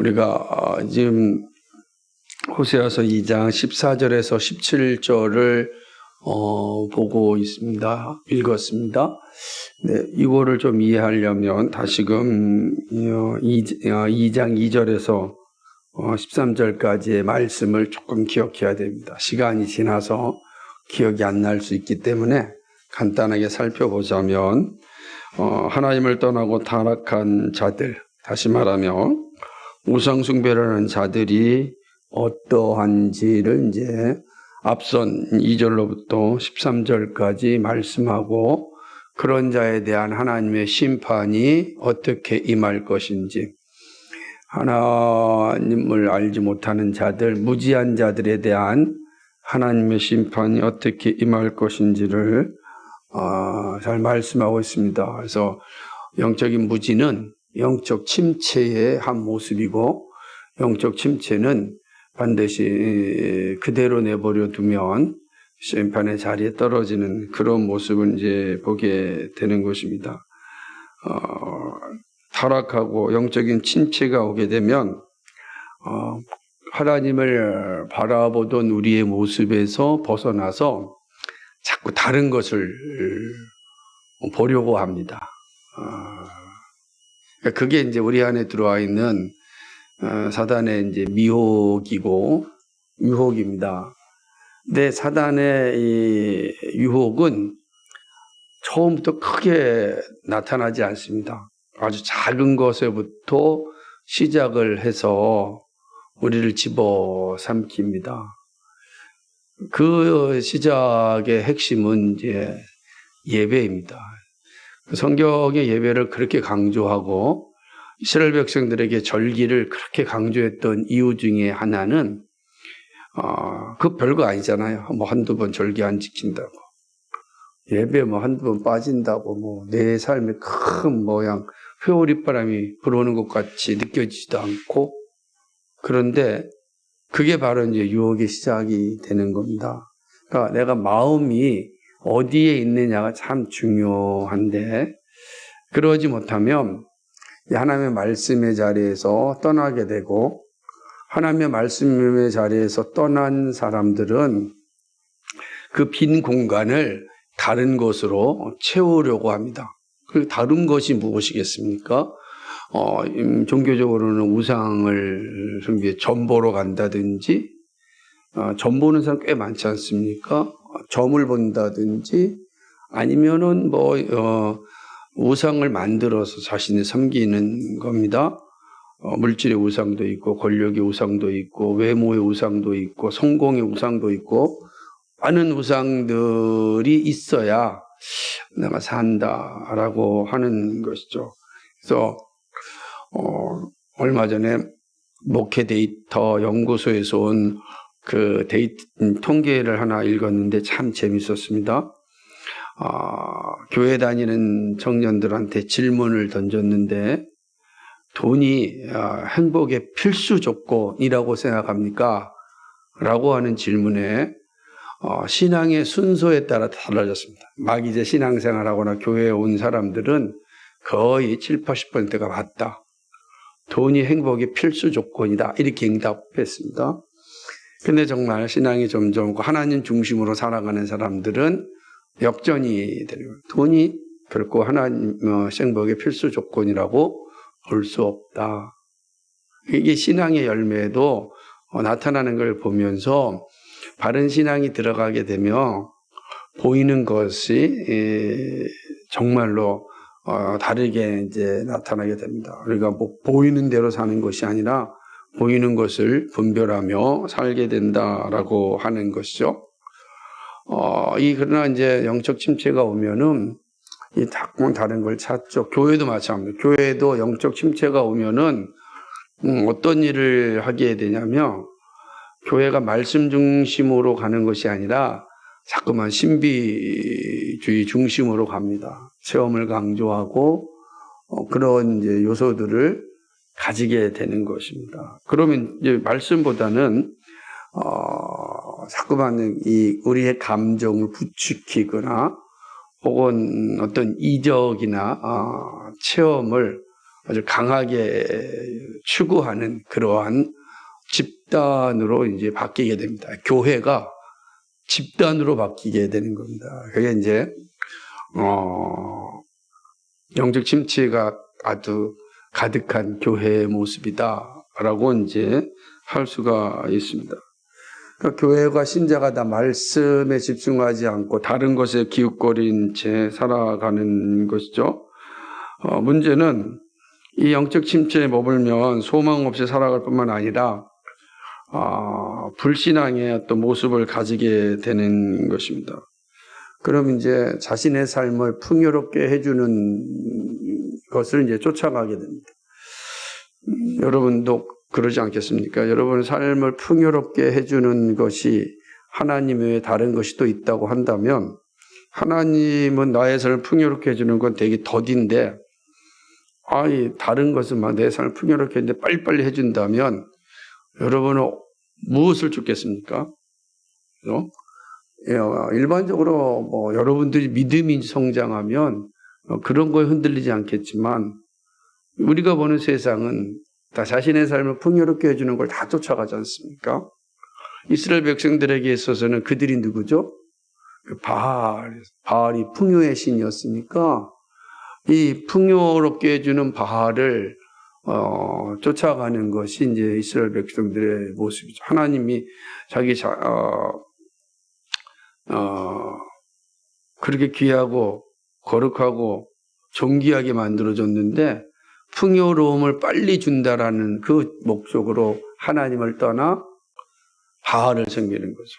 우리가 지금 호세아서 2장 14절에서 17절을 보고 있습니다. 읽었습니다. 네, 이거를 좀 이해하려면 다시금 2장 2절에서 13절까지의 말씀을 조금 기억해야 됩니다. 시간이 지나서 기억이 안 날 수 있기 때문에 간단하게 살펴보자면 하나님을 떠나고 타락한 자들, 다시 말하면 우상숭배를 하는 자들이 어떠한지를 이제 앞선 2절로부터 13절까지 말씀하고 그런 자에 대한 하나님의 심판이 어떻게 임할 것인지, 하나님을 알지 못하는 자들, 무지한 자들에 대한 하나님의 심판이 어떻게 임할 것인지를 잘 말씀하고 있습니다. 그래서 영적인 무지는 영적 침체의 한 모습이고, 영적 침체는 반드시 그대로 내버려 두면 심판의 자리에 떨어지는 그런 모습을 이제 보게 되는 것입니다. 타락하고 영적인 침체가 오게 되면 하나님을 바라보던 우리의 모습에서 벗어나서 자꾸 다른 것을 보려고 합니다. 그게 이제 우리 안에 들어와 있는 사단의 이제 유혹입니다. 근데 사단의 이 유혹은 처음부터 크게 나타나지 않습니다. 아주 작은 것에부터 시작을 해서 우리를 집어삼킵니다. 그 시작의 핵심은 이제 예배입니다. 성경의 예배를 그렇게 강조하고 이스라엘 백성들에게 절기를 그렇게 강조했던 이유 중에 하나는 그 별거 아니잖아요. 뭐 한두 번 절기 안 지킨다고, 예배 뭐 한두 번 빠진다고 뭐 내 삶에 큰 모양 회오리바람이 불어오는 것 같이 느껴지지도 않고, 그런데 그게 바로 이제 유혹의 시작이 되는 겁니다. 그러니까 내가 마음이 어디에 있느냐가 참 중요한데, 그러지 못하면 하나님의 말씀의 자리에서 떠나게 되고, 하나님의 말씀의 자리에서 떠난 사람들은 그 빈 공간을 다른 것으로 채우려고 합니다. 그 다른 것이 무엇이겠습니까? 종교적으로는 우상을 숭배, 점 보러 간다든지, 점 보는 사람 꽤 많지 않습니까? 점을 본다든지, 아니면은 우상을 만들어서 자신이 섬기는 겁니다. 물질의 우상도 있고, 권력의 우상도 있고, 외모의 우상도 있고, 성공의 우상도 있고, 많은 우상들이 있어야 내가 산다라고 하는 것이죠. 그래서 얼마 전에 목회 데이터 연구소에서 온 그 통계를 하나 읽었는데 참 재밌었습니다. 교회 다니는 청년들한테 질문을 던졌는데, 돈이 행복의 필수 조건이라고 생각합니까? 라고 하는 질문에 신앙의 순서에 따라 달라졌습니다. 막 이제 신앙생활하거나 교회에 온 사람들은 거의 7, 80%가 맞다, 돈이 행복의 필수 조건이다, 이렇게 응답했습니다. 근데 정말 신앙이 점점 하나님 중심으로 살아가는 사람들은 역전이 되는 거예요. 돈이 결코 하나님 행복의 필수 조건이라고 볼 수 없다. 이게 신앙의 열매도 나타나는 걸 보면서 바른 신앙이 들어가게 되면 보이는 것이 정말로 다르게 이제 나타나게 됩니다. 우리가 뭐 보이는 대로 사는 것이 아니라 보이는 것을 분별하며 살게 된다라고 하는 것이죠. 그러나 이제 영적 침체가 오면은 자꾸 다른 걸 찾죠. 교회도 마찬가지입니다. 교회도 영적 침체가 오면은 어떤 일을 하게 되냐면, 교회가 말씀 중심으로 가는 것이 아니라 자꾸만 신비주의 중심으로 갑니다. 체험을 강조하고 그런 이제 요소들을 가지게 되는 것입니다. 그러면 이제 말씀보다는 자꾸만 우리의 감정을 부추기거나 혹은 어떤 이적이나 체험을 아주 강하게 추구하는 그러한 집단으로 이제 바뀌게 됩니다. 교회가 집단으로 바뀌게 되는 겁니다. 그게 이제 영적 침체가 아주 가득한 교회의 모습이다라고 이제 할 수가 있습니다. 그러니까 교회가 신자가 다 말씀에 집중하지 않고 다른 것에 기웃거린 채 살아가는 것이죠. 문제는 이 영적 침체에 머물면 소망 없이 살아갈 뿐만 아니라 불신앙의 어떤 모습을 가지게 되는 것입니다. 그럼 이제 자신의 삶을 풍요롭게 해주는 것을 이제 쫓아가게 됩니다. 여러분도 그러지 않겠습니까? 여러분의 삶을 풍요롭게 해주는 것이 하나님 외에 다른 것이 또 있다고 한다면 하나님은 나의 삶을 풍요롭게 해주는 건 되게 더딘데 다른 것은 막 내 삶을 풍요롭게 했는데 빨리빨리 해준다면 여러분은 무엇을 쫓겠습니까? 그렇죠? 일반적으로 여러분들이 믿음이 성장하면 그런 거에 흔들리지 않겠지만 우리가 보는 세상은 다 자신의 삶을 풍요롭게 해주는 걸 다 쫓아가지 않습니까? 이스라엘 백성들에게 있어서는 그들이 누구죠? 바알이 풍요의 신이었으니까 이 풍요롭게 해주는 바알을 쫓아가는 것이 이제 이스라엘 백성들의 모습이죠. 하나님이 자기 그렇게 귀하고 거룩하고 존귀하게 만들어줬는데 풍요로움을 빨리 준다라는 그 목적으로 하나님을 떠나 바알을 섬기는 거죠.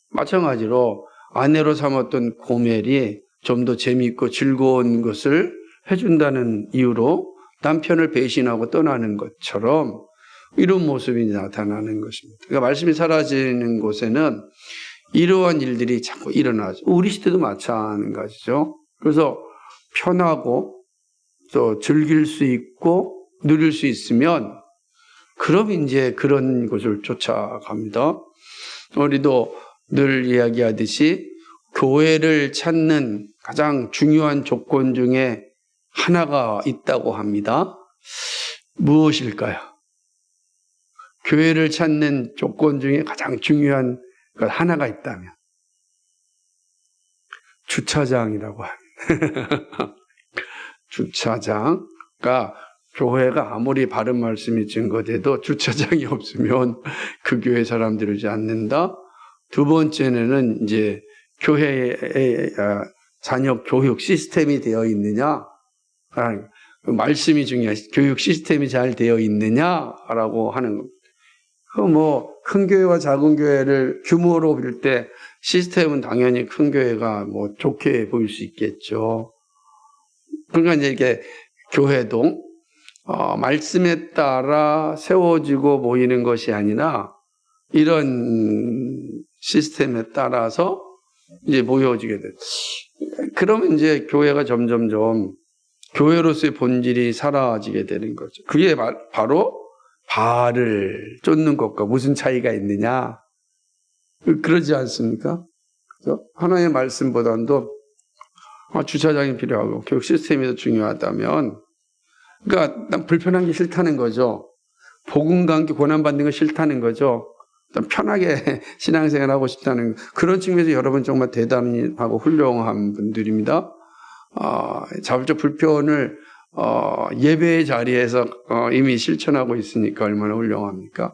마찬가지로 아내로 삼았던 고멜이 좀 더 재미있고 즐거운 것을 해준다는 이유로 남편을 배신하고 떠나는 것처럼 이런 모습이 나타나는 것입니다. 그러니까 말씀이 사라지는 곳에는 이러한 일들이 자꾸 일어나죠. 우리 시대도 마찬가지죠. 그래서 편하고 또 즐길 수 있고 누릴 수 있으면 그럼 이제 그런 것을 쫓아갑니다. 우리도 늘 이야기하듯이 교회를 찾는 가장 중요한 조건 중에 하나가 있다고 합니다. 무엇일까요? 교회를 찾는 조건 중에 가장 중요한 것 하나가 있다면 주차장이라고 합니다. 주차장. 그러니까 교회가 아무리 바른 말씀이 증거돼도 주차장이 없으면 그 교회 사람들이 오지 않는다. 두 번째는 이제 교회의 자녀 교육 시스템이 되어 있느냐. 말씀이 중요하시. 교육 시스템이 잘 되어 있느냐라고 하는 겁니다. 큰 교회와 작은 교회를 규모로 볼 때 시스템은 당연히 큰 교회가 좋게 보일 수 있겠죠. 그러니까 이제 이게 교회도 말씀에 따라 세워지고 모이는 것이 아니라 이런 시스템에 따라서 이제 모여지게 돼. 그러면 이제 교회가 점점점 교회로서의 본질이 사라지게 되는 거죠. 그게 바로 바알을 쫓는 것과 무슨 차이가 있느냐? 그러지 않습니까? 그렇죠? 하나의 말씀보다도 주차장이 필요하고 교육 시스템이 더 중요하다면, 그러니까 난 불편한 게 싫다는 거죠. 복음과 함께 고난받는 거 싫다는 거죠. 편하게 신앙생활 하고 싶다는 그런 측면에서 여러분 정말 대단하고 훌륭한 분들입니다. 자발적 불편을 예배의 자리에서 이미 실천하고 있으니까 얼마나 훌륭합니까?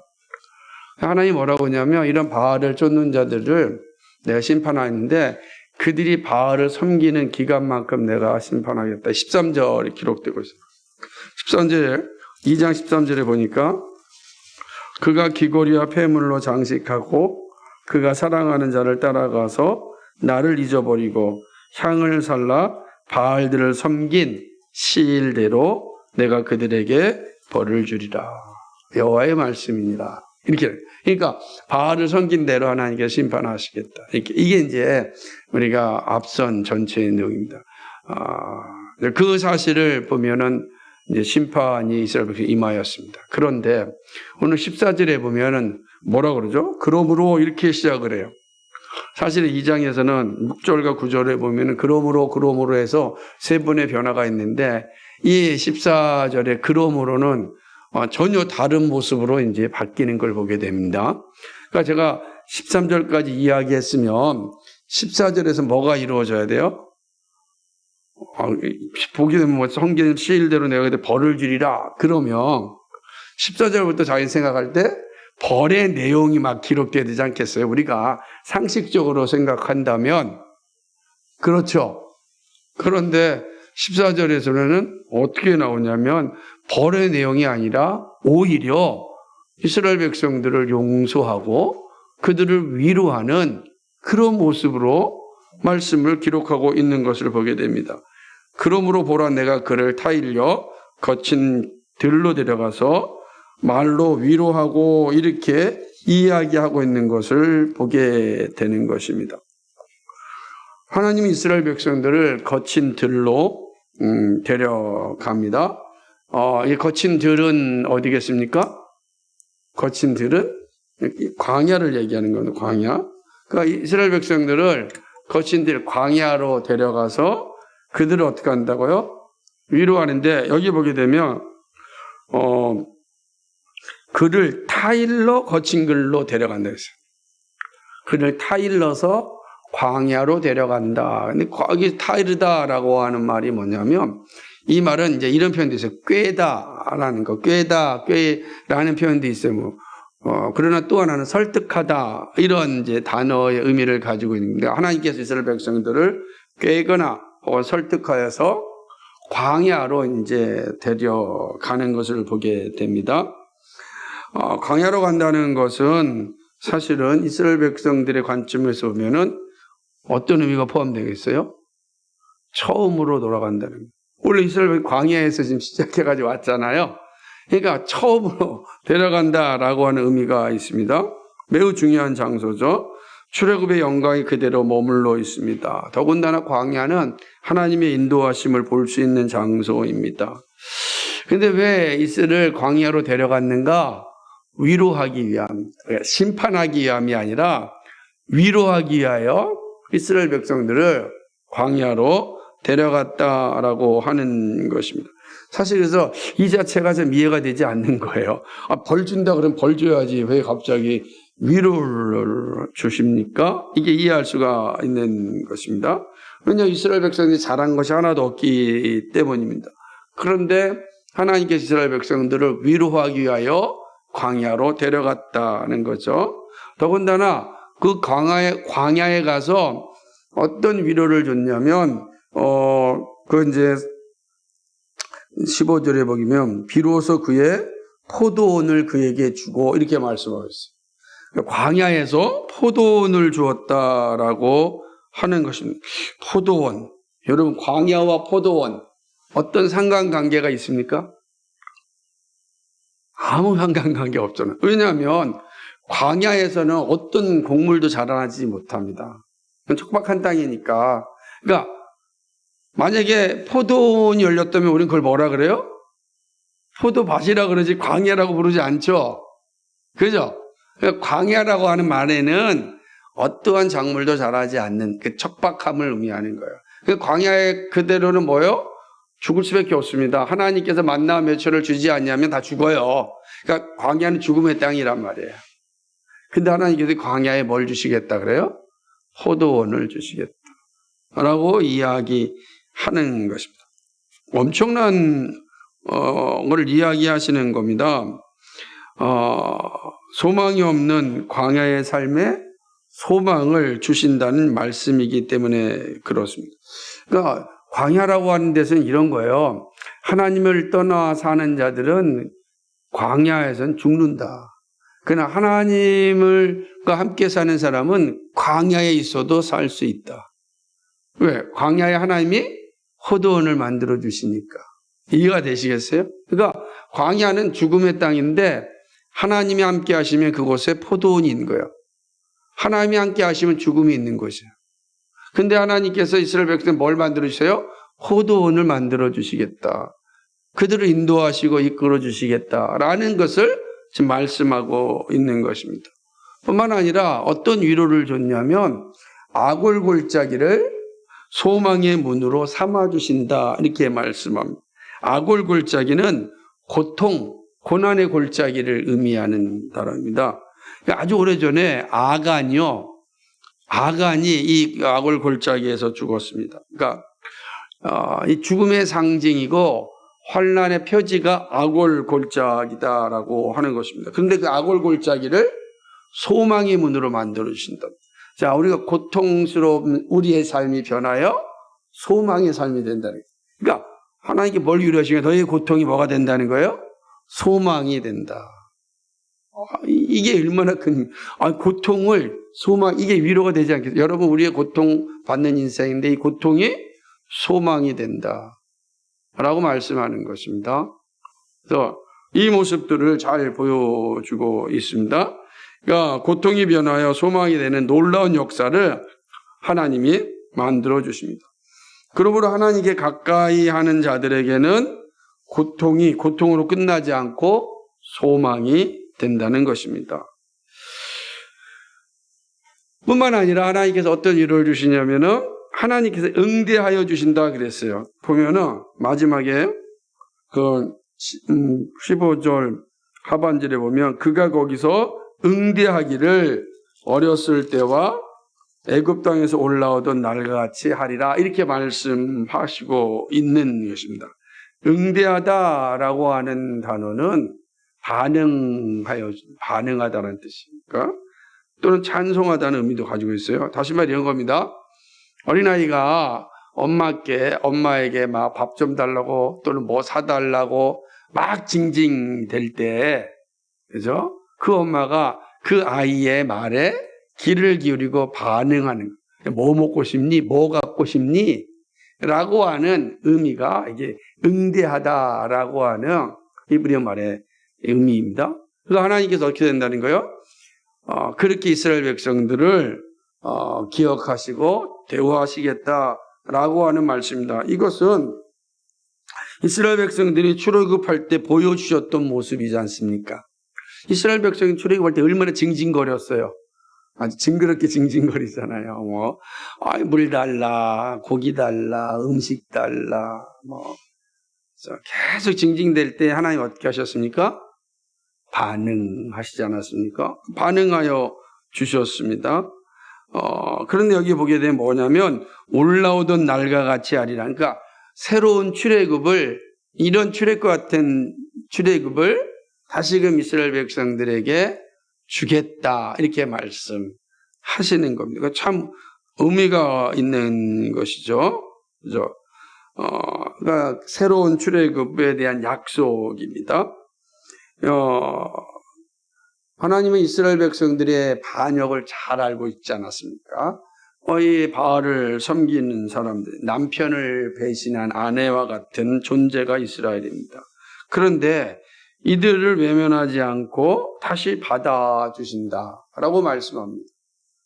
하나님 뭐라고 하냐면 이런 바알을 쫓는 자들을 내가 심판하는데 그들이 바알을 섬기는 기간만큼 내가 심판하겠다. 13절이 기록되고 있어요. 13절, 2장 13절에 보니까 그가 귀고리와 폐물로 장식하고 그가 사랑하는 자를 따라가서 나를 잊어버리고 향을 살라 바알들을 섬긴 시일대로 내가 그들에게 벌을 주리라. 여호와의 말씀이니라. 이렇게. 그러니까 바알을 섬긴 대로 하나님께서 심판하시겠다. 이게 이제 우리가 앞선 전체의 내용입니다. 그 사실을 보면은 이제 심판이 이스라엘에게 임하였습니다. 그런데 오늘 14절에 보면은 뭐라 그러죠? 그러므로 이렇게 시작을 해요. 사실 2장에서는 6절과 9절에 보면은 그러므로 해서 세 번의 변화가 있는데 이 14절에 그러므로는 전혀 다른 모습으로 이제 바뀌는 걸 보게 됩니다. 그러니까 제가 13절까지 이야기했으면 14절에서 뭐가 이루어져야 돼요? 보게 되면 뭐 성경 시일대로 내가 벌을 주리라 그러면 14절부터 자기 생각할 때 벌의 내용이 막 기록되어야 되지 않겠어요? 우리가 상식적으로 생각한다면 그렇죠. 그런데 14절에서는 어떻게 나오냐면 벌의 내용이 아니라 오히려 이스라엘 백성들을 용서하고 그들을 위로하는 그런 모습으로 말씀을 기록하고 있는 것을 보게 됩니다. 그러므로 보라 내가 그를 타일려 거친 들로 데려가서 말로 위로하고 이렇게 이야기하고 있는 것을 보게 되는 것입니다. 하나님이 이스라엘 백성들을 거친 들로 데려갑니다. 이 거친 들은 어디겠습니까? 거친 들은 광야를 얘기하는 겁니다. 광야. 그러니까 이스라엘 백성들을 거친 들 광야로 데려가서 그들을 어떻게 한다고요? 위로하는데 여기 보게 되면 그를 타일러 거친 글로 데려간다 했어요. 그를 타일러서 광야로 데려간다. 근데 거기 타일르다라고 하는 말이 뭐냐면 이 말은 이제 이런 표현도 있어요. 꿰다라는 거. 꿰라는 표현도 있어요. 그러나 또 하나는 설득하다. 이런 이제 단어의 의미를 가지고 있는데 하나님께서 이스라엘 백성들을 꿰거나 혹은 설득하여서 광야로 이제 데려가는 것을 보게 됩니다. 광야로 간다는 것은 사실은 이스라엘 백성들의 관점에서 보면은 어떤 의미가 포함되겠어요? 처음으로 돌아간다는 거예요. 원래 이스라엘 광야에서 지금 시작해가지고 왔잖아요. 그러니까 처음으로 데려간다라고 하는 의미가 있습니다. 매우 중요한 장소죠. 출애굽의 영광이 그대로 머물러 있습니다. 더군다나 광야는 하나님의 인도하심을 볼 수 있는 장소입니다. 그런데 왜 이스라엘 광야로 데려갔는가? 위로하기 위함, 심판하기 위함이 아니라 위로하기 위하여 이스라엘 백성들을 광야로 데려갔다라고 하는 것입니다. 사실 그래서 이 자체가 좀 이해가 되지 않는 거예요. 벌 준다 그러면 벌 줘야지 왜 갑자기 위로를 주십니까? 이게 이해할 수가 있는 것입니다. 왜냐하면 이스라엘 백성들이 잘한 것이 하나도 없기 때문입니다. 그런데 하나님께서 이스라엘 백성들을 위로하기 위하여 광야로 데려갔다는 거죠. 더군다나 그 광야에 가서 어떤 위로를 줬냐면, 그 이제 15절에 보면 비로소 그의 포도원을 그에게 주고 이렇게 말씀하고 있어요. 광야에서 포도원을 주었다라고 하는 것입니다. 포도원. 여러분, 광야와 포도원 어떤 상관관계가 있습니까? 아무 상관관계 없잖아요. 왜냐하면 광야에서는 어떤 곡물도 자라나지 못합니다. 척박한 땅이니까. 그러니까 만약에 포도원이 열렸다면 우리는 그걸 뭐라 그래요? 포도밭이라 그러지 광야라고 부르지 않죠. 그죠? 그러니까 광야라고 하는 말에는 어떠한 작물도 자라지 않는 그 척박함을 의미하는 거예요. 그러니까 광야의 그대로는 뭐예요? 죽을 수밖에 없습니다. 하나님께서 만나와 멸치를 주지 않냐면 다 죽어요. 그러니까 광야는 죽음의 땅이란 말이에요. 근데 하나님께서 광야에 뭘 주시겠다 그래요? 포도원을 주시겠다라고 이야기하는 것입니다. 엄청난 걸 이야기하시는 겁니다. 소망이 없는 광야의 삶에 소망을 주신다는 말씀이기 때문에 그렇습니다. 그러니까 광야라고 하는 데서는 이런 거예요. 하나님을 떠나 사는 자들은 광야에선 죽는다. 그러나 하나님과 함께 사는 사람은 광야에 있어도 살 수 있다. 왜? 광야에 하나님이 포도원을 만들어 주시니까. 이해가 되시겠어요? 그러니까 광야는 죽음의 땅인데 하나님이 함께 하시면 그곳에 포도원이 있는 거예요. 하나님이 함께 하시면 죽음이 있는 곳이에요. 근데 하나님께서 이스라엘 백성에 뭘 만들어 주세요? 포도원을 만들어 주시겠다. 그들을 인도하시고 이끌어 주시겠다라는 것을 지금 말씀하고 있는 것입니다. 뿐만 아니라 어떤 위로를 줬냐면 아골골짜기를 소망의 문으로 삼아 주신다 이렇게 말씀합니다. 아골 골짜기는 고통, 고난의 골짜기를 의미하는 단어입니다. 아주 오래전에 아간이 이 아골 골짜기에서 죽었습니다. 그러니까 이 죽음의 상징이고 환난의 표지가 아골 골짜기다라고 하는 것입니다. 그런데 그 아골 골짜기를 소망의 문으로 만들어 주신다. 자, 우리가 고통스러운 우리의 삶이 변하여 소망의 삶이 된다는 거예요. 그러니까 하나님께 뭘 위로하시면 너의 고통이 뭐가 된다는 거예요? 소망이 된다. 이게 얼마나 큰 고통을 소망, 이게 위로가 되지 않겠어요? 여러분, 우리의 고통 받는 인생인데 이 고통이 소망이 된다 라고 말씀하는 것입니다. 그래서 이 모습들을 잘 보여주고 있습니다. 그러니까 고통이 변하여 소망이 되는 놀라운 역사를 하나님이 만들어 주십니다. 그러므로 하나님께 가까이 하는 자들에게는 고통이 고통으로 끝나지 않고 소망이 된다는 것입니다. 뿐만 아니라 하나님께서 어떤 위로를 주시냐면은 하나님께서 응대하여 주신다 그랬어요. 보면은 마지막에 그 15절 하반절에 보면 그가 거기서 응대하기를 어렸을 때와 애굽 땅에서 올라오던 날과 같이 하리라 이렇게 말씀하시고 있는 것입니다. 응대하다라고 하는 단어는 반응하다는 뜻입니까? 또는 찬송하다는 의미도 가지고 있어요. 다시 말해 이런 겁니다. 어린아이가 엄마에게 막 밥 좀 달라고 또는 뭐 사달라고 막 징징댈 때, 그죠? 그 엄마가 그 아이의 말에 귀를 기울이고 반응하는 거예요. 뭐 먹고 싶니? 뭐 갖고 싶니? 라고 하는 의미가 이게 응대하다라고 하는 히브리어 말의 의미입니다. 그래서 하나님께서 어떻게 된다는 거예요? 그렇게 이스라엘 백성들을 기억하시고 대우하시겠다라고 하는 말씀입니다. 이것은 이스라엘 백성들이 출애굽할 때 보여주셨던 모습이지 않습니까? 이스라엘 백성이 출애굽할 때 얼마나 징징거렸어요. 아주 징그럽게 징징거리잖아요. 물 달라, 고기 달라, 음식 달라, 계속 징징댈 때 하나님 어떻게 하셨습니까? 반응하시지 않았습니까? 반응하여 주셨습니다. 그런데 여기 보게 되면 뭐냐면 올라오던 날과 같이 하리라. 그러니까 새로운 출애굽을, 이런 출애굽 같은 출애굽을 다시금 이스라엘 백성들에게 주겠다 이렇게 말씀하시는 겁니다. 참 의미가 있는 것이죠. 그죠? 그러니까 새로운 출애굽에 대한 약속입니다. 하나님은 이스라엘 백성들의 반역을 잘 알고 있지 않았습니까? 이 바알을 섬기는 사람들, 남편을 배신한 아내와 같은 존재가 이스라엘입니다. 그런데 이들을 외면하지 않고 다시 받아주신다라고 말씀합니다.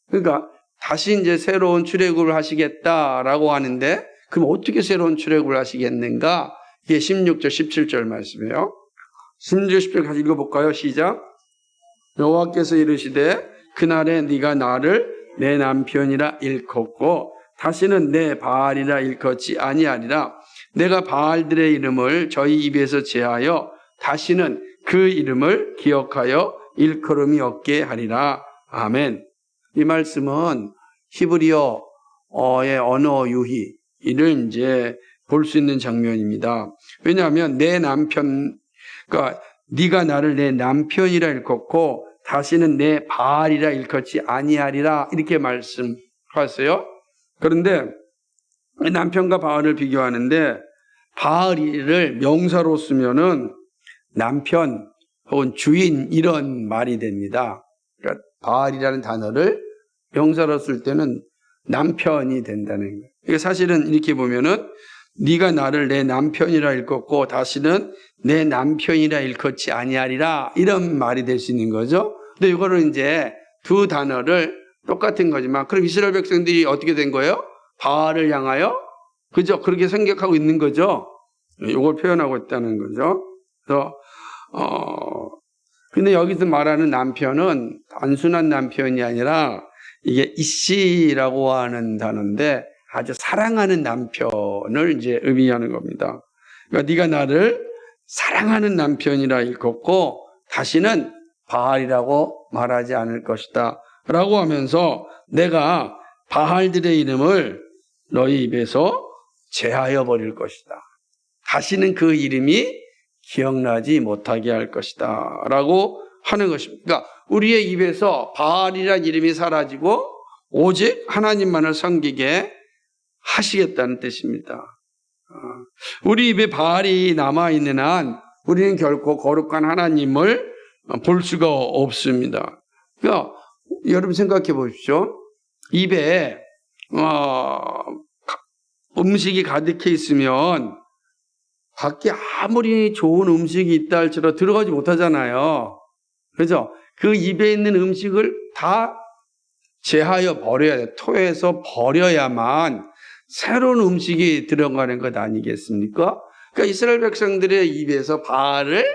그러니까 다시 이제 새로운 출애굽을 하시겠다라고 하는데 그럼 어떻게 새로운 출애굽을 하시겠는가? 이게 16절, 17절 말씀이에요. 16절, 17절 같이 읽어볼까요? 시작. 여호와께서 이르시되 그날에 네가 나를 내 남편이라 일컫고 다시는 내 바알이라 일컫지 아니하리라. 내가 바알들의 이름을 저희 입에서 제하여 다시는 그 이름을 기억하여 일컬음이 없게 하리라. 아멘. 이 말씀은 히브리어의 언어 유희를 이제 볼 수 있는 장면입니다. 왜냐하면 내 남편, 그러니까 네가 나를 내 남편이라 일컫고 다시는 내 바알이라 일컫지 아니하리라 이렇게 말씀하세요. 그런데 남편과 바알을 비교하는데 바알을 명사로 쓰면은 남편 혹은 주인 이런 말이 됩니다. 그러니까 바알이라는 단어를 명사로 쓸 때는 남편이 된다는 거예요. 이게 사실은 이렇게 보면은 네가 나를 내 남편이라 일컫고 다시는 내 남편이라 일컫지 아니하리라 이런 말이 될 수 있는 거죠. 근데 이거를 이제 두 단어를 똑같은 거지만 그럼 이스라엘 백성들이 어떻게 된 거예요? 바알을 향하여 그죠? 그렇게 생각하고 있는 거죠. 이걸 표현하고 있다는 거죠. 그래서 근데 여기서 말하는 남편은 단순한 남편이 아니라 이게 이씨라고 하는 단어인데 아주 사랑하는 남편을 이제 의미하는 겁니다. 그러니까 네가 나를 사랑하는 남편이라 일컫고 다시는 바알이라고 말하지 않을 것이다 라고 하면서 내가 바알들의 이름을 너희 입에서 제하여 버릴 것이다. 다시는 그 이름이 기억나지 못하게 할 것이다 라고 하는 것입니다. 그러니까 우리의 입에서 바알이라는 이름이 사라지고 오직 하나님만을 섬기게 하시겠다는 뜻입니다. 우리 입에 바알이 남아있는 한 우리는 결코 거룩한 하나님을 볼 수가 없습니다. 그러니까 여러분 생각해 보십시오. 입에 음식이 가득해 있으면 밖에 아무리 좋은 음식이 있다 할지라도 들어가지 못하잖아요. 그래서 그 입에 있는 음식을 다 제하여 버려야 돼요. 토해서 버려야만 새로운 음식이 들어가는 것 아니겠습니까? 그러니까 이스라엘 백성들의 입에서 바알을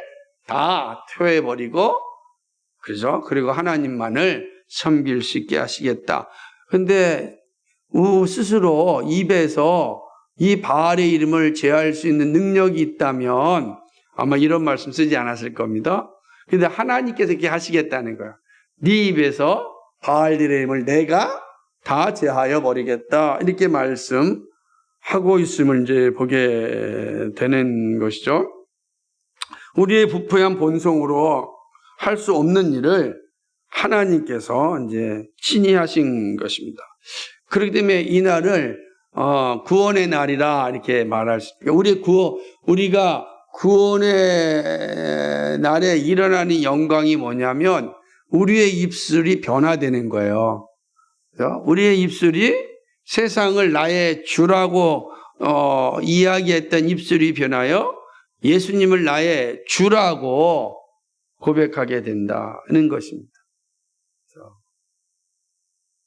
다 토해버리고, 그죠? 그리고 하나님만을 섬길 수 있게 하시겠다. 근데 스스로 입에서 이 바알의 이름을 제할 수 있는 능력이 있다면 아마 이런 말씀 쓰지 않았을 겁니다. 근데 하나님께서 이렇게 하시겠다는 거야. 네 입에서 바알들의 이름을 내가 다 제하여 버리겠다. 이렇게 말씀하고 있음을 이제 보게 되는 것이죠. 우리의 부패한 본성으로 할 수 없는 일을 하나님께서 이제 친히 하신 것입니다. 그렇기 때문에 이 날을 구원의 날이라 이렇게 말할 수 있습니다. 우리가 구원의 날에 일어나는 영광이 뭐냐면 우리의 입술이 변화되는 거예요. 우리의 입술이 세상을 나의 주라고 이야기했던 입술이 변하여 예수님을 나의 주라고 고백하게 된다는 것입니다.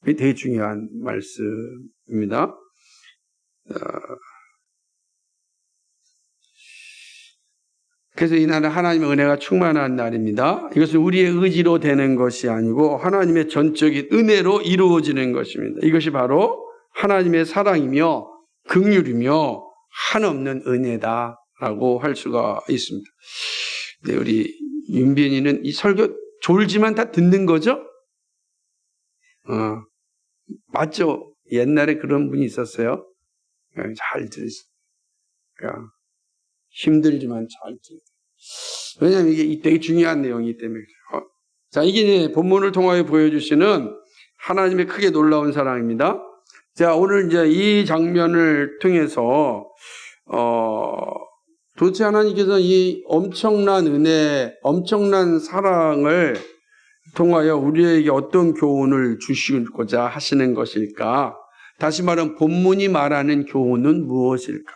이게 되게 중요한 말씀입니다. 그래서 이 날은 하나님의 은혜가 충만한 날입니다. 이것은 우리의 의지로 되는 것이 아니고 하나님의 전적인 은혜로 이루어지는 것입니다. 이것이 바로 하나님의 사랑이며 긍휼이며 한없는 은혜다라고 할 수가 있습니다. 네, 우리 윤빈이는 이 설교 졸지만 다 듣는 거죠? 맞죠? 옛날에 그런 분이 있었어요. 잘 들으세요. 그러니까 힘들지만 잘 들어요. 왜냐하면 이게 되게 중요한 내용이기 때문에. 자, 이게 본문을 통하여 보여주시는 하나님의 크게 놀라운 사랑입니다. 자, 오늘 이제 이 장면을 통해서, 도대체 하나님께서 이 엄청난 은혜, 엄청난 사랑을 통하여 우리에게 어떤 교훈을 주시고자 하시는 것일까? 다시 말하면 본문이 말하는 교훈은 무엇일까?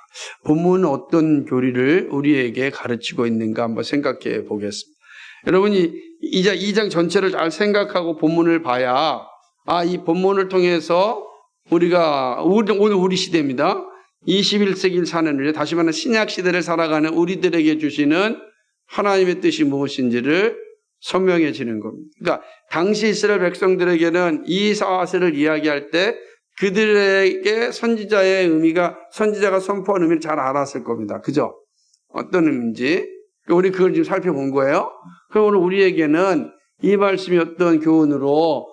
본문은 어떤 교리를 우리에게 가르치고 있는가 한번 생각해 보겠습니다. 여러분이 이제 2장 전체를 잘 생각하고 본문을 봐야 이 본문을 통해서 우리가 오늘 우리 시대입니다. 21세기를 사는 우리, 다시 말하면 신약 시대를 살아가는 우리들에게 주시는 하나님의 뜻이 무엇인지를 선명해지는 겁니다. 그러니까 당시 이스라엘 백성들에게는 이 사실을 이야기할 때 그들에게 선지자의 의미가, 선지자가 선포한 의미를 잘 알았을 겁니다. 그죠? 어떤 의미인지. 우리 그걸 지금 살펴본 거예요. 그럼 오늘 우리에게는 이 말씀이 어떤 교훈으로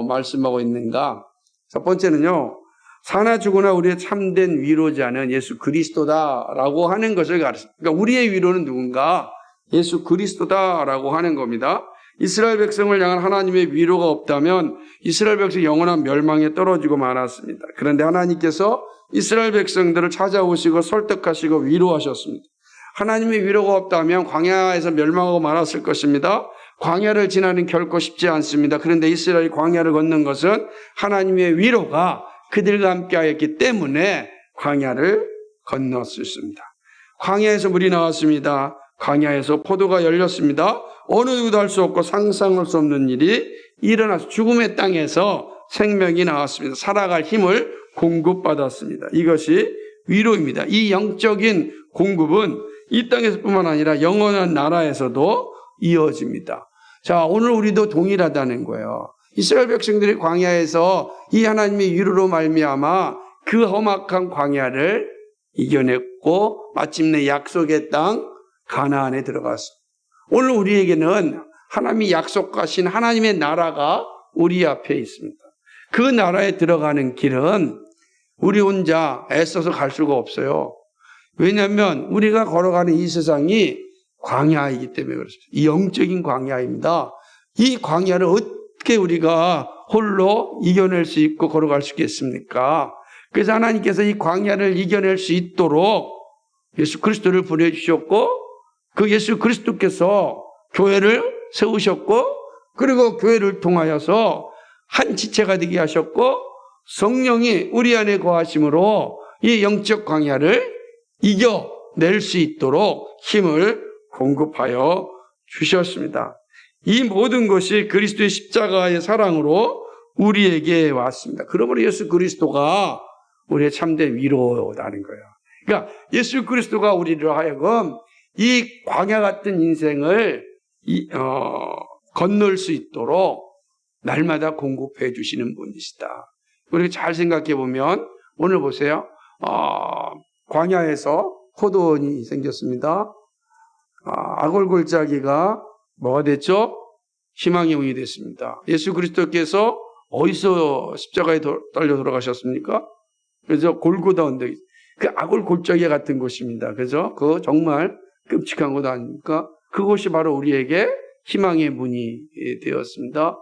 말씀하고 있는가? 첫 번째는요, 사나 죽으나 우리의 참된 위로자는 예수 그리스도다라고 하는 것을 가르칩니다. 그러니까 우리의 위로는 누군가? 예수 그리스도다라고 하는 겁니다. 이스라엘 백성을 향한 하나님의 위로가 없다면 이스라엘 백성이 영원한 멸망에 떨어지고 말았습니다. 그런데 하나님께서 이스라엘 백성들을 찾아오시고 설득하시고 위로하셨습니다. 하나님의 위로가 없다면 광야에서 멸망하고 말았을 것입니다. 광야를 지나는 결코 쉽지 않습니다. 그런데 이스라엘이 광야를 걷는 것은 하나님의 위로가 그들과 함께하였기 때문에 광야를 건넜습니다. 광야에서 물이 나왔습니다. 광야에서 포도가 열렸습니다. 어느 누구도 할 수 없고 상상할 수 없는 일이 일어나서 죽음의 땅에서 생명이 나왔습니다. 살아갈 힘을 공급받았습니다. 이것이 위로입니다. 이 영적인 공급은 이 땅에서뿐만 아니라 영원한 나라에서도 이어집니다. 자, 오늘 우리도 동일하다는 거예요. 이스라엘 백성들이 광야에서 이 하나님의 위로로 말미암아 그 험악한 광야를 이겨냈고 마침내 약속의 땅 가나안에 들어갔어. 오늘 우리에게는 하나님이 약속하신 하나님의 나라가 우리 앞에 있습니다. 그 나라에 들어가는 길은 우리 혼자 애써서 갈 수가 없어요. 왜냐하면 우리가 걸어가는 이 세상이 광야이기 때문에 그렇습니다. 이 영적인 광야입니다. 이 광야를 어떻게 우리가 홀로 이겨낼 수 있고 걸어갈 수 있겠습니까? 그래서 하나님께서 이 광야를 이겨낼 수 있도록 예수 그리스도를 보내주셨고 그 예수 그리스도께서 교회를 세우셨고 그리고 교회를 통하여서 한 지체가 되게 하셨고 성령이 우리 안에 거하심으로 이 영적 광야를 이겨낼 수 있도록 힘을 공급하여 주셨습니다. 이 모든 것이 그리스도의 십자가의 사랑으로 우리에게 왔습니다. 그러므로 예수 그리스도가 우리의 참된 위로라는 거예요. 그러니까 예수 그리스도가 우리를 하여금 이 광야 같은 인생을 건널 수 있도록 날마다 공급해 주시는 분이시다. 우리 잘 생각해 보면 오늘 보세요. 광야에서 포도원이 생겼습니다. 아골골짜기가 뭐가 됐죠? 희망의 문이 됐습니다. 예수 그리스도께서 어디서 십자가에 달려 돌아가셨습니까? 그래서 골고다 언덕, 그 아골골짜기 같은 곳입니다. 그죠? 그 정말 끔찍한 곳 아닙니까? 그곳이 바로 우리에게 희망의 문이 되었습니다.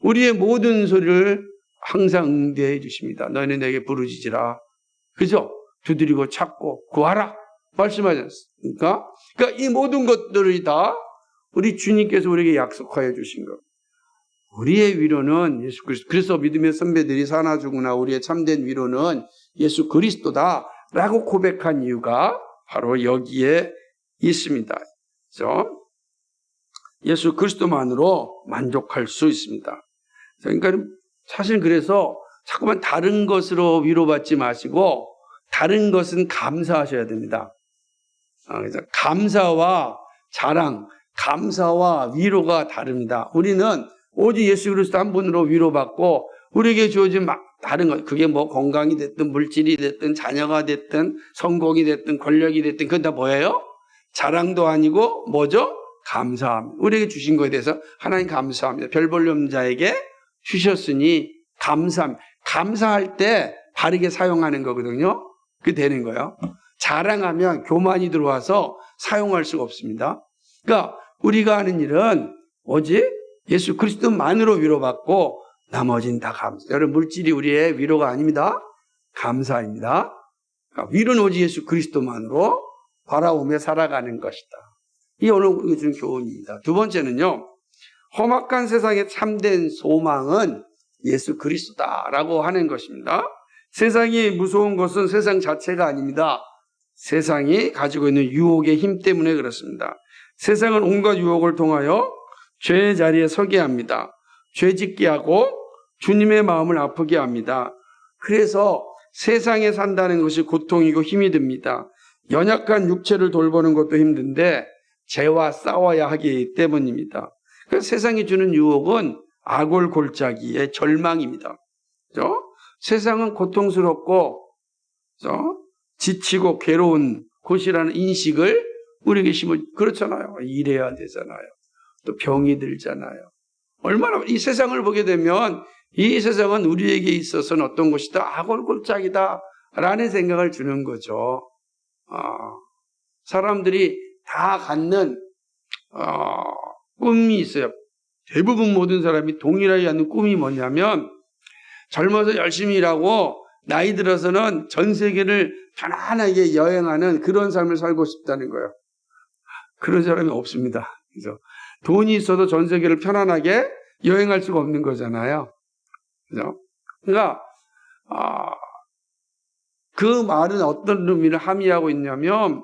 우리의 모든 소리를 항상 응대해 주십니다. 너희는 내게 부르짖으라. 그죠? 두드리고 찾고 구하라. 말씀하지 않습니까? 그러니까 이 모든 것들이 다 우리 주님께서 우리에게 약속하여 주신 것. 우리의 위로는 예수 그리스도. 그래서 믿음의 선배들이 사나 죽으나 우리의 참된 위로는 예수 그리스도다라고 고백한 이유가 바로 여기에 있습니다. 그래서 예수 그리스도만으로 만족할 수 있습니다. 그러니까 사실 그래서 자꾸만 다른 것으로 위로받지 마시고 다른 것은 감사하셔야 됩니다. 그래서 감사와 자랑, 감사와 위로가 다릅니다. 우리는 오직 예수 그리스도 한 분으로 위로받고 우리에게 주어진 다른 것, 그게 뭐 건강이 됐든 물질이 됐든 자녀가 됐든 성공이 됐든 권력이 됐든 그건 다 뭐예요? 자랑도 아니고 뭐죠? 감사합니다. 우리에게 주신 것에 대해서 하나님 감사합니다. 별 볼 없는 자에게 주셨으니 감사합니다. 감사할 때 바르게 사용하는 거거든요. 그게 되는 거예요. 자랑하면 교만이 들어와서 사용할 수가 없습니다. 그러니까 우리가 하는 일은 오직 예수 그리스도만으로 위로받고 나머지는 다 감사. 여러분 물질이 우리의 위로가 아닙니다. 감사입니다. 그러니까 위로는 오직 예수 그리스도만으로 바라오며 살아가는 것이다. 이게 오늘 우리가 주는 교훈입니다. 두 번째는요. 험악한 세상의 참된 소망은 예수 그리스도다라고 하는 것입니다. 세상이 무서운 것은 세상 자체가 아닙니다. 세상이 가지고 있는 유혹의 힘 때문에 그렇습니다. 세상은 온갖 유혹을 통하여 죄의 자리에 서게 합니다. 죄 짓게 하고 주님의 마음을 아프게 합니다. 그래서 세상에 산다는 것이 고통이고 힘이 듭니다. 연약한 육체를 돌보는 것도 힘든데 죄와 싸워야 하기 때문입니다. 그래서 세상이 주는 유혹은 아골골짜기의 절망입니다. 그렇죠? 세상은 고통스럽고 지치고 괴로운 곳이라는 인식을 우리에게 심어 그렇잖아요. 일해야 되잖아요. 또 병이 들잖아요. 얼마나 이 세상을 보게 되면 이 세상은 우리에게 있어서는 어떤 것이다? 아골골짜기다 라는 생각을 주는 거죠. 사람들이 다 갖는 꿈이 있어요. 대부분 모든 사람이 동일하게 갖는 꿈이 뭐냐면 젊어서 열심히 일하고 나이 들어서는 전 세계를 편안하게 여행하는 그런 삶을 살고 싶다는 거예요. 그런 사람이 없습니다. 그래서 돈이 있어도 전 세계를 편안하게 여행할 수가 없는 거잖아요. 그죠? 그러니까 그 말은 어떤 의미를 함의하고 있냐면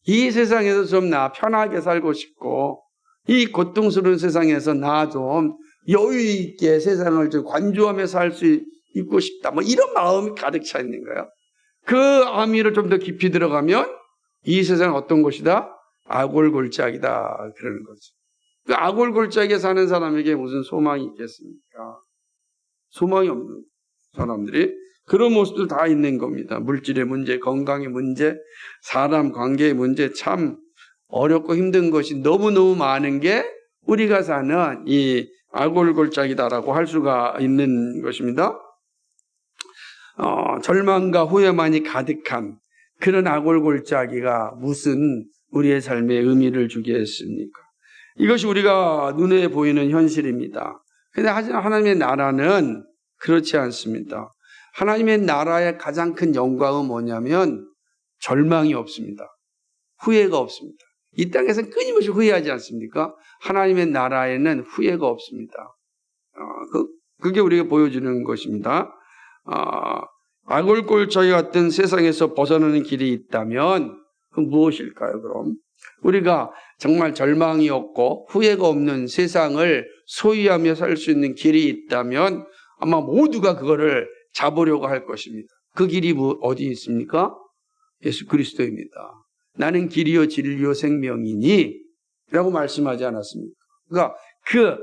이 세상에서 좀 나 편하게 살고 싶고 이 고통스러운 세상에서 나 좀 여유 있게 세상을 좀 관조하며 살 수 있고 싶다. 뭐 이런 마음이 가득 차 있는 거예요. 그 함의를 좀 더 깊이 들어가면 이 세상은 어떤 곳이다? 아골골짜기다. 그러는 거죠. 그 아골골짜기에 사는 사람에게 무슨 소망이 있겠습니까? 소망이 없는 사람들이 그런 모습들 다 있는 겁니다. 물질의 문제, 건강의 문제, 사람 관계의 문제, 참 어렵고 힘든 것이 너무너무 많은 게 우리가 사는 이 아골골짜기다라고 할 수가 있는 것입니다. 절망과 후회만이 가득한 그런 아골골짜기가 무슨 우리의 삶에 의미를 주겠습니까? 이것이 우리가 눈에 보이는 현실입니다. 그런데 하지만 하나님의 나라는 그렇지 않습니다. 하나님의 나라의 가장 큰 영광은 뭐냐면 절망이 없습니다. 후회가 없습니다. 이 땅에서는 끊임없이 후회하지 않습니까? 하나님의 나라에는 후회가 없습니다. 그게 우리가 보여주는 것입니다. 아골골짜기 같은 세상에서 벗어나는 길이 있다면 그 무엇일까요? 그럼 우리가 정말 절망이 없고 후회가 없는 세상을 소유하며 살 수 있는 길이 있다면 아마 모두가 그거를 잡으려고 할 것입니다. 그 길이 어디 있습니까? 예수 그리스도입니다. 나는 길이요 진리요 생명이니 라고 말씀하지 않았습니까? 그러니까 그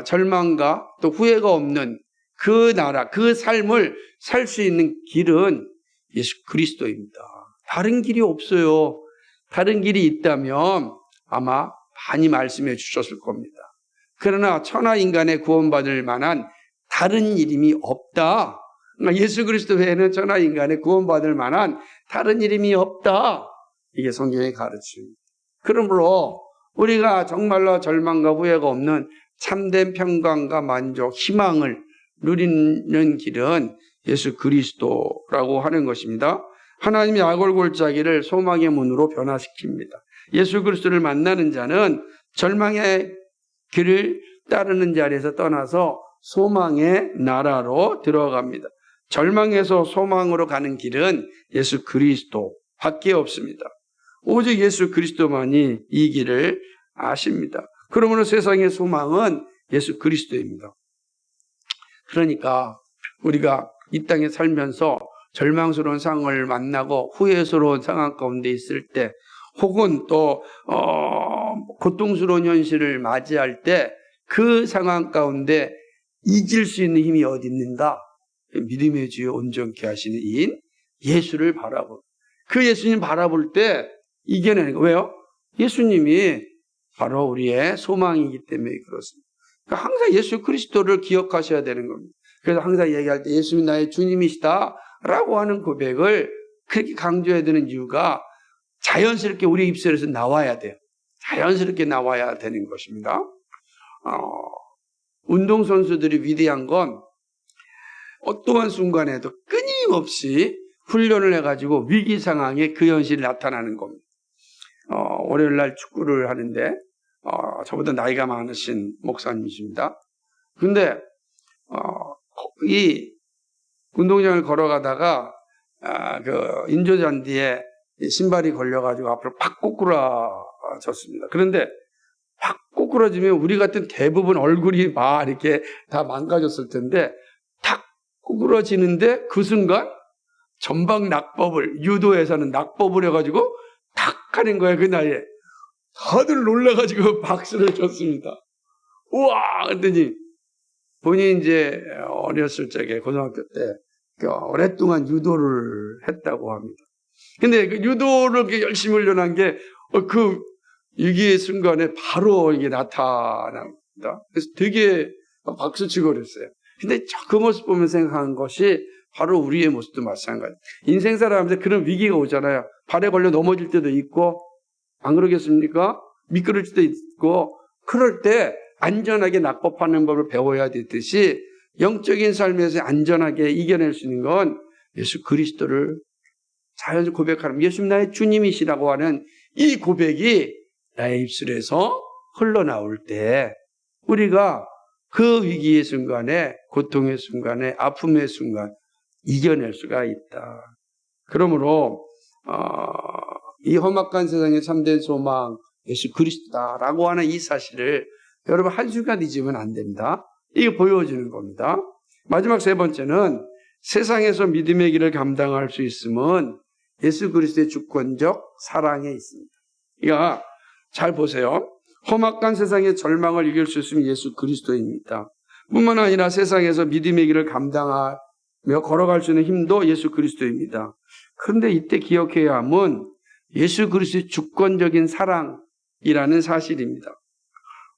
절망과 또 후회가 없는 그 나라, 그 삶을 살 수 있는 길은 예수 그리스도입니다. 다른 길이 없어요. 다른 길이 있다면 아마 많이 말씀해 주셨을 겁니다. 그러나 천하 인간의 구원받을 만한 다른 이름이 없다. 그러니까 예수 그리스도 외에는 천하 인간의 구원받을 만한 다른 이름이 없다. 이게 성경의 가르침입니다. 그러므로 우리가 정말로 절망과 후회가 없는 참된 평강과 만족, 희망을 누리는 길은 예수 그리스도라고 하는 것입니다. 하나님이 아골골짜기를 소망의 문으로 변화시킵니다. 예수 그리스도를 만나는 자는 절망의 길을 따르는 자리에서 떠나서 소망의 나라로 들어갑니다. 절망에서 소망으로 가는 길은 예수 그리스도밖에 없습니다. 오직 예수 그리스도만이 이 길을 아십니다. 그러므로 세상의 소망은 예수 그리스도입니다. 그러니까 우리가 이 땅에 살면서 절망스러운 상황을 만나고 후회스러운 상황 가운데 있을 때 혹은 또 고통스러운 현실을 맞이할 때 그 상황 가운데 이길 수 있는 힘이 어디 있는가? 믿음의 주여 온전케 하시는 이인 예수를 바라볼 그 예수님 바라볼 때 이겨내는 거. 왜요? 예수님이 바로 우리의 소망이기 때문에 그렇습니다. 그러니까 항상 예수 그리스도를 기억하셔야 되는 겁니다. 그래서 항상 얘기할 때 예수님이 나의 주님이시다 라고 하는 고백을 그렇게 강조해야 되는 이유가 자연스럽게 우리 입술에서 나와야 돼요. 자연스럽게 나와야 되는 것입니다. 운동선수들이 위대한 건 어떠한 순간에도 끊임없이 훈련을 해가지고 위기 상황에 그 현실이 나타나는 겁니다. 월요일 날 축구를 하는데 저보다 나이가 많으신 목사님이십니다. 그런데 이 운동장을 걸어가다가 그 인조잔디에 신발이 걸려가지고 앞으로 팍 꼬꾸라졌습니다. 그런데 팍 꼬꾸라지면 우리 같은 대부분 얼굴이 막 이렇게 다 망가졌을 텐데 탁 꼬꾸라지는데 그 순간 전방 낙법을 유도에서는 낙법을 해가지고 탁 하는 거예요. 그 나이에 다들 놀라가지고 박수를 쳤습니다. 우와! 그랬더니 본인이 이제 어렸을 적에 고등학교 때 오랫동안 유도를 했다고 합니다. 근데 그 유도를 이렇게 열심히 훈련한 게 그 위기의 순간에 바로 이게 나타납니다. 그래서 되게 박수치고 그랬어요. 근데 그 모습 보면서 생각한 것이 바로 우리의 모습도 마찬가지예요. 인생 살아가면서 그런 위기가 오잖아요. 발에 걸려 넘어질 때도 있고, 안 그러겠습니까? 미끄러질 때도 있고, 그럴 때 안전하게 낙법하는 법을 배워야 되듯이 영적인 삶에서 안전하게 이겨낼 수 있는 건 예수 그리스도를 자연스럽게 고백하는 예수님 나의 주님이시라고 하는 이 고백이 나의 입술에서 흘러나올 때 우리가 그 위기의 순간에 고통의 순간에 아픔의 순간 이겨낼 수가 있다. 그러므로 이 험악한 세상의 참된 소망 예수 그리스도다라고 하는 이 사실을 여러분 한순간 잊으면 안 됩니다. 이게 보여주는 겁니다. 마지막 세 번째는 세상에서 믿음의 길을 감당할 수 있음은 예수 그리스도의 주권적 사랑에 있습니다. 그러니까 잘 보세요. 험악한 세상의 절망을 이길 수 있으면 예수 그리스도입니다. 뿐만 아니라 세상에서 믿음의 길을 감당할 걸어갈 수 있는 힘도 예수 그리스도입니다. 그런데 이때 기억해야 함은 예수 그리스도의 주권적인 사랑이라는 사실입니다.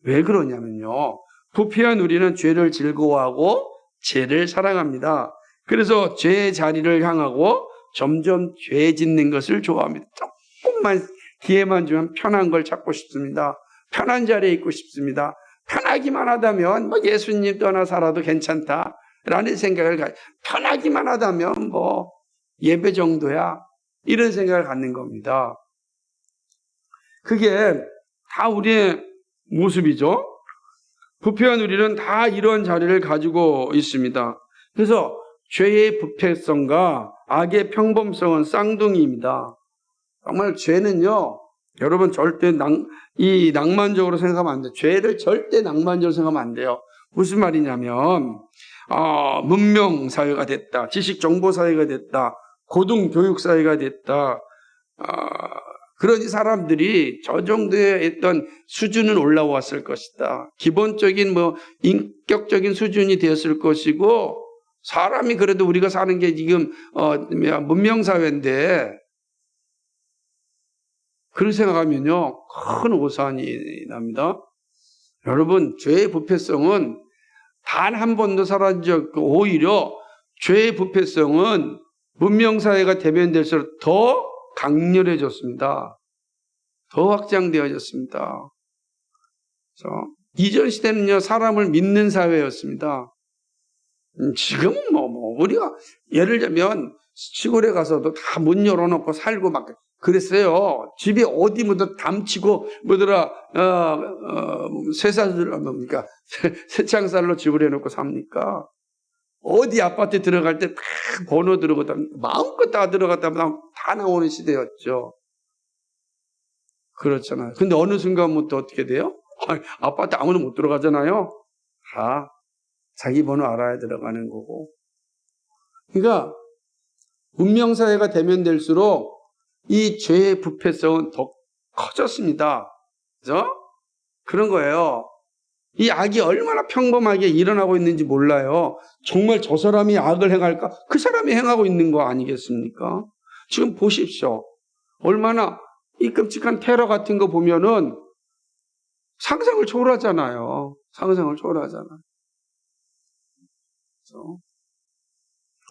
왜 그러냐면요. 부패한 우리는 죄를 즐거워하고 죄를 사랑합니다. 그래서 죄의 자리를 향하고 점점 죄 짓는 것을 좋아합니다. 조금만 기회만 주면 편한 걸 찾고 싶습니다. 편한 자리에 있고 싶습니다. 편하기만 하다면 예수님 떠나 살아도 괜찮다라는 생각을 편하기만 하다면 예배 정도야 이런 생각을 갖는 겁니다. 그게 다 우리의 모습이죠. 부패한 우리는 다 이런 자리를 가지고 있습니다. 그래서 죄의 부패성과 악의 평범성은 쌍둥이입니다. 정말 죄는요, 여러분 절대 낭만적으로 생각하면 안 돼요. 죄를 절대 낭만적으로 생각하면 안 돼요. 무슨 말이냐면, 문명 사회가 됐다, 지식 정보 사회가 됐다, 고등 교육 사회가 됐다, 그런 사람들이 저 정도의 어떤 수준은 올라왔을 것이다. 기본적인 인격적인 수준이 되었을 것이고, 사람이 그래도 우리가 사는 게 지금 문명 사회인데, 그렇게 생각하면요, 큰 오산이 납니다. 여러분, 죄의 부패성은 단 한 번도 사라진 적 없고, 오히려 죄의 부패성은 문명사회가 대면될수록 더 강렬해졌습니다. 더 확장되어졌습니다. 그래서 이전 시대는요, 사람을 믿는 사회였습니다. 지금은 우리가 예를 들면 시골에 가서도 다 문 열어놓고 살고 막 그랬어요. 집에 어디 담치고 쇠창살로 집을 해놓고 삽니까? 어디 아파트 들어갈 때 다 번호 들어가다 마음껏 다 들어갔다 다 나오는 시대였죠. 그렇잖아요. 근데 어느 순간부터 어떻게 돼요? 아파트 아무도 못 들어가잖아요. 다 자기 번호 알아야 들어가는 거고. 그러니까 문명사회가 대면될수록 이 죄의 부패성은 더 커졌습니다. 그죠? 그런 거예요. 이 악이 얼마나 평범하게 일어나고 있는지 몰라요. 정말 저 사람이 악을 행할까? 그 사람이 행하고 있는 거 아니겠습니까? 지금 보십시오. 얼마나 이 끔찍한 테러 같은 거 보면은 상상을 초월하잖아요. 상상을 초월하잖아요. 그래서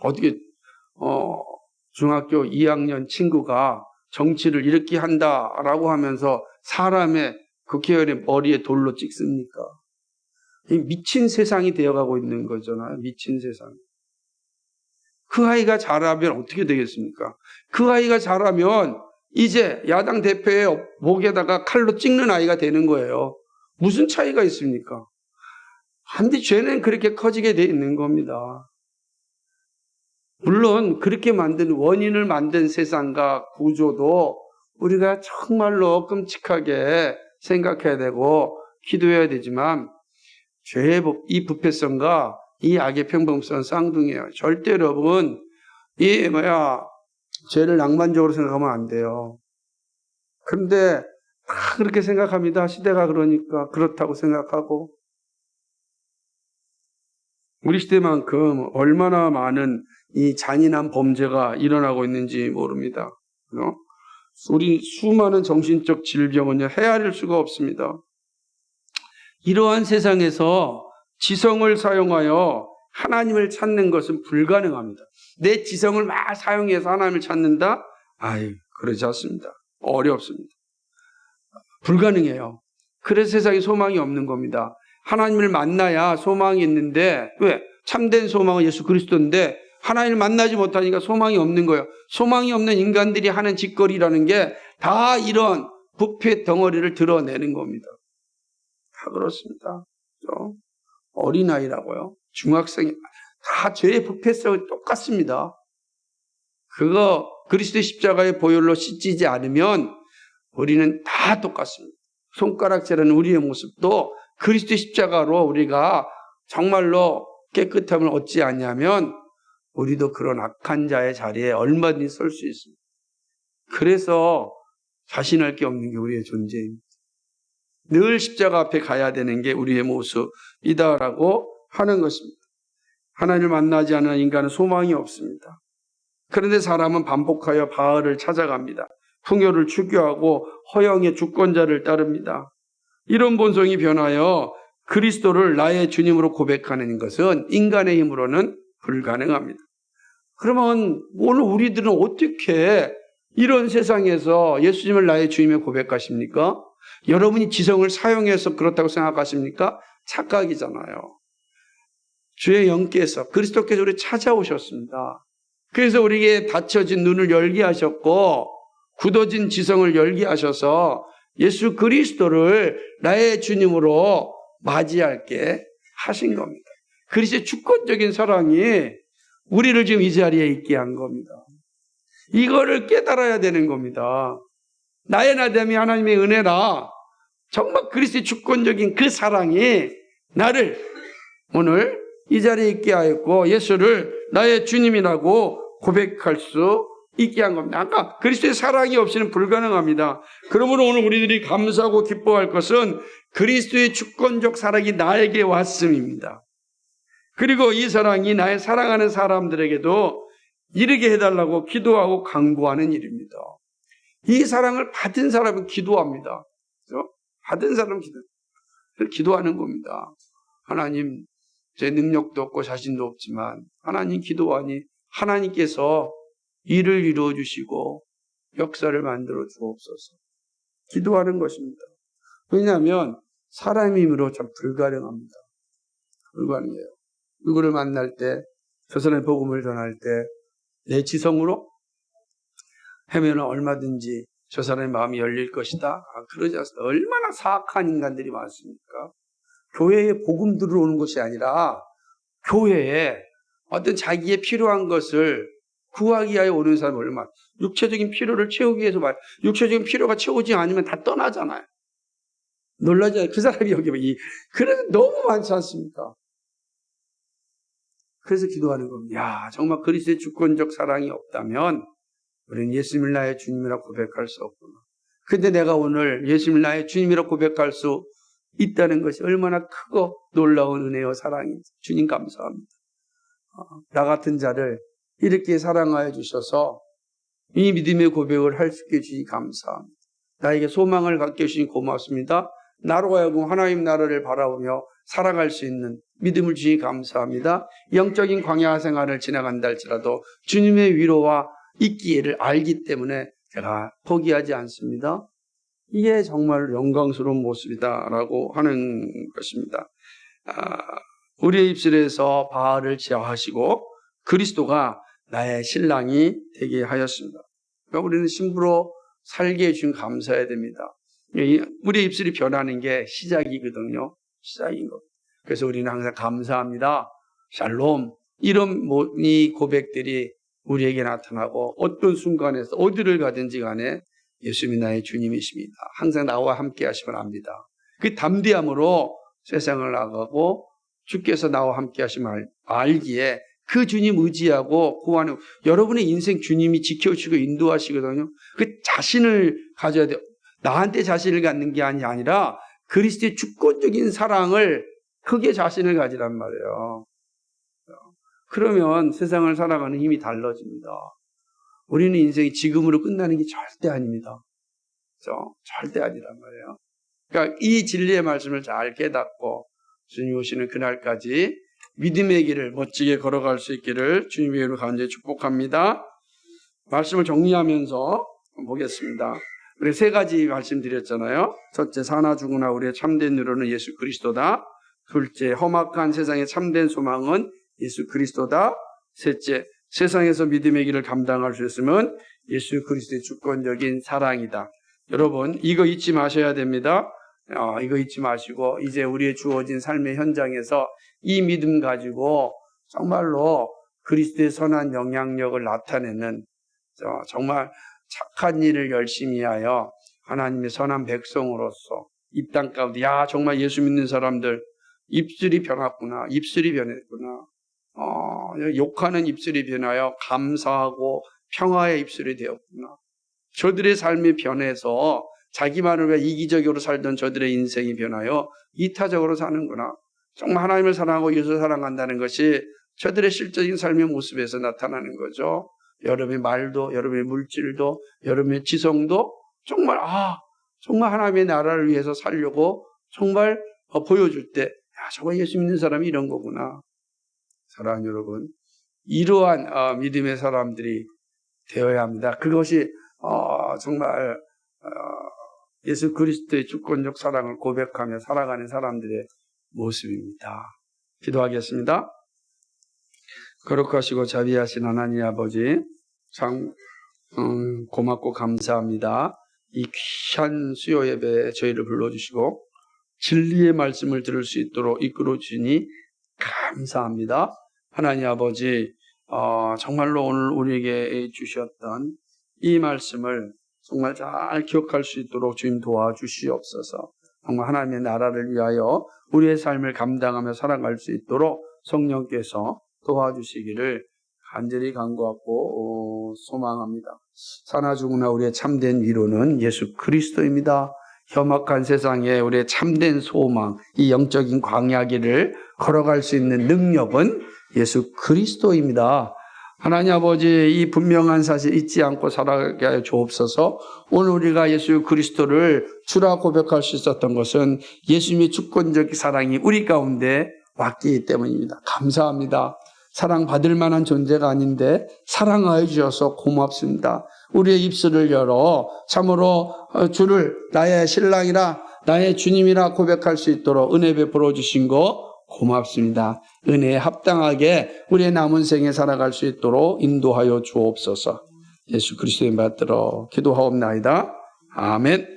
어떻게 중학교 2학년 친구가 정치를 이렇게 한다라고 하면서 사람의 국회의원의 머리에 돌로 찍습니까? 이 미친 세상이 되어가고 있는 거잖아요. 미친 세상. 그 아이가 자라면 어떻게 되겠습니까? 그 아이가 자라면 이제 야당 대표의 목에다가 칼로 찍는 아이가 되는 거예요. 무슨 차이가 있습니까? 반드시 죄는 그렇게 커지게 돼 있는 겁니다. 물론 그렇게 원인을 만든 세상과 구조도 우리가 정말로 끔찍하게 생각해야 되고 기도해야 되지만 죄의 이 부패성과 이 악의 평범성은 쌍둥이에요. 절대 여러분 죄를 낭만적으로 생각하면 안 돼요. 그런데 다 그렇게 생각합니다. 시대가 그러니까 그렇다고 생각하고 우리 시대만큼 얼마나 많은 이 잔인한 범죄가 일어나고 있는지 모릅니다. 우리 수많은 정신적 질병은요, 헤아릴 수가 없습니다. 이러한 세상에서 지성을 사용하여 하나님을 찾는 것은 불가능합니다. 내 지성을 막 사용해서 하나님을 찾는다? 그러지 않습니다. 어렵습니다. 불가능해요. 그래서 세상에 소망이 없는 겁니다. 하나님을 만나야 소망이 있는데 왜? 참된 소망은 예수 그리스도인데 하나님을 만나지 못하니까 소망이 없는 거예요. 소망이 없는 인간들이 하는 짓거리라는 게 다 이런 부패 덩어리를 드러내는 겁니다. 다 그렇습니다. 그렇죠? 어린아이라고요. 중학생이 다 죄의 부패성이 똑같습니다. 그거 그리스도의 십자가의 보혈로 씻기지 않으면 우리는 다 똑같습니다. 손가락질하는 우리의 모습도 그리스도의 십자가로 우리가 정말로 깨끗함을 얻지 않냐면 우리도 그런 악한 자의 자리에 얼마든지 설 수 있습니다. 그래서 자신할 게 없는 게 우리의 존재입니다. 늘 십자가 앞에 가야 되는 게 우리의 모습이다라고 하는 것입니다. 하나님을 만나지 않은 인간은 소망이 없습니다. 그런데 사람은 반복하여 바알을 찾아갑니다. 풍요를 추구하고 허영의 주권자를 따릅니다. 이런 본성이 변하여 그리스도를 나의 주님으로 고백하는 것은 인간의 힘으로는 불가능합니다. 그러면 오늘 우리들은 어떻게 이런 세상에서 예수님을 나의 주님에 고백하십니까? 여러분이 지성을 사용해서 그렇다고 생각하십니까? 착각이잖아요. 주의 영께서, 그리스도께서 우리 찾아오셨습니다. 그래서 우리에게 닫혀진 눈을 열게 하셨고 굳어진 지성을 열게 하셔서 예수 그리스도를 나의 주님으로 맞이할게 하신 겁니다. 그리스도의 주권적인 사랑이 우리를 지금 이 자리에 있게 한 겁니다. 이거를 깨달아야 되는 겁니다. 나의 나됨이 하나님의 은혜라. 정말 그리스도의 주권적인 그 사랑이 나를 오늘 이 자리에 있게 하였고 예수를 나의 주님이라고 고백할 수 있게 한 겁니다. 아까 그리스도의 사랑이 없이는 불가능합니다. 그러므로 오늘 우리들이 감사하고 기뻐할 것은 그리스도의 주권적 사랑이 나에게 왔음입니다. 그리고 이 사랑이 나의 사랑하는 사람들에게도 이르게 해달라고 기도하고 간구하는 일입니다. 이 사랑을 받은 사람은 기도합니다. 그렇죠? 받은 사람은 기도하는 겁니다. 하나님, 제 능력도 없고 자신도 없지만 하나님 기도하니 하나님께서 일을 이루어 주시고 역사를 만들어 주옵소서. 기도하는 것입니다. 왜냐하면 사람의 힘으로 참 불가능합니다. 불가능해요. 누구를 만날 때, 저 사람의 복음을 전할 때 내 지성으로 하면 얼마든지 저 사람의 마음이 열릴 것이다. 그러지 않습니다. 얼마나 사악한 인간들이 많습니까? 교회에 복음 들어오는 것이 아니라 교회에 어떤 자기의 필요한 것을 구하기 위하여 오는 사람이 얼마나, 육체적인 필요를 채우기 위해서 육체적인 필요가 채우지 않으면 다 떠나잖아요. 놀라지 않아요? 그 사람이 여기 그래서 너무 많지 않습니까? 그래서 기도하는 겁니다. 야, 정말 그리스도의 주권적 사랑이 없다면 우리는 예수님을 나의 주님이라 고백할 수 없구나. 근데 내가 오늘 예수님을 나의 주님이라 고백할 수 있다는 것이 얼마나 크고 놀라운 은혜와 사랑인지 주님 감사합니다. 나 같은 자를 이렇게 사랑하여 주셔서 이 믿음의 고백을 할 수 있게 주시니 감사합니다. 나에게 소망을 갖게 해주시니 고맙습니다. 나로 하여금 하나님 나라를 바라보며 살아갈 수 있는 믿음을 주시니 감사합니다. 영적인 광야 생활을 지나간다 할지라도 주님의 위로와 있기를 알기 때문에 제가 포기하지 않습니다. 이게 정말 영광스러운 모습이다라고 하는 것입니다. 우리의 입술에서 바알을 제어하시고 그리스도가 나의 신랑이 되게 하였습니다. 그러니까 우리는 신부로 살게 해주신 감사해야 됩니다. 우리의 입술이 변하는 게 시작이거든요. 시작인 것. 그래서 우리는 항상 감사합니다. 샬롬. 이런 이 고백들이 우리에게 나타나고 어떤 순간에서 어디를 가든지 간에 예수님이 나의 주님이십니다. 항상 나와 함께 하시면 압니다. 그 담대함으로 세상을 나가고 주께서 나와 함께 하심을 알기에 그 주님 의지하고 구하는 여러분의 인생 주님이 지켜주시고 인도하시거든요. 그 자신을 가져야 돼요. 나한테 자신을 갖는 게 아니라 그리스도의 주권적인 사랑을 크게 자신을 가지란 말이에요. 그러면 세상을 살아가는 힘이 달라집니다. 우리는 인생이 지금으로 끝나는 게 절대 아닙니다. 그렇죠? 절대 아니란 말이에요. 그러니까 이 진리의 말씀을 잘 깨닫고 주님 오시는 그날까지 믿음의 길을 멋지게 걸어갈 수 있기를 주님의 이름으로 간절히 축복합니다. 말씀을 정리하면서 보겠습니다. 우리 세 가지 말씀드렸잖아요. 첫째, 사나 죽으나 우리의 참된 위로는 예수 그리스도다. 둘째, 험악한 세상의 참된 소망은 예수 그리스도다. 셋째, 세상에서 믿음의 길을 감당할 수 있으면 예수 그리스도의 주권적인 사랑이다. 여러분, 이거 잊지 마셔야 됩니다. 이거 잊지 마시고 이제 우리의 주어진 삶의 현장에서 이 믿음 가지고 정말로 그리스도의 선한 영향력을 나타내는 정말 착한 일을 열심히 하여 하나님의 선한 백성으로서 이 땅 가운데 정말 예수 믿는 사람들 입술이 변했구나. 입술이 변했구나. 욕하는 입술이 변하여 감사하고 평화의 입술이 되었구나. 저들의 삶이 변해서 자기만을 위해 이기적으로 살던 저들의 인생이 변하여 이타적으로 사는구나. 정말 하나님을 사랑하고 예수를 사랑한다는 것이 저들의 실제적인 삶의 모습에서 나타나는 거죠. 여러분의 말도, 여러분의 물질도, 여러분의 지성도 정말 정말 하나님의 나라를 위해서 살려고 정말 보여줄 때 저거 예수 믿는 사람이 이런 거구나. 사랑하는 여러분, 이러한 믿음의 사람들이 되어야 합니다. 그것이 정말 예수 그리스도의 주권적 사랑을 고백하며 살아가는 사람들의 모습입니다. 기도하겠습니다. 거룩하시고 자비하신 하나님 아버지, 참 고맙고 감사합니다. 이 귀한 수요 예배에 저희를 불러주시고 진리의 말씀을 들을 수 있도록 이끌어 주시니 감사합니다. 하나님 아버지, 정말로 오늘 우리에게 주셨던 이 말씀을 정말 잘 기억할 수 있도록 주님 도와주시옵소서. 정말 하나님의 나라를 위하여 우리의 삶을 감당하며 살아갈 수 있도록 성령께서 도와주시기를 간절히 간구하고 소망합니다. 사나 죽으나 우리의 참된 위로는 예수 그리스도입니다. 험악한 세상에 우리의 참된 소망, 이 영적인 광야길을 걸어갈 수 있는 능력은 예수 그리스도입니다. 하나님 아버지, 이 분명한 사실 잊지 않고 살아가게 하여 주옵소서. 오늘 우리가 예수 그리스도를 주라 고백할 수 있었던 것은 예수님의 주권적 사랑이 우리 가운데 왔기 때문입니다. 감사합니다. 사랑받을 만한 존재가 아닌데 사랑하여 주셔서 고맙습니다. 우리의 입술을 열어 참으로 주를 나의 신랑이라 나의 주님이라 고백할 수 있도록 은혜 베풀어 주신 거 고맙습니다. 은혜에 합당하게 우리의 남은 생에 살아갈 수 있도록 인도하여 주옵소서. 예수 그리스도의 받들어 기도하옵나이다. 아멘.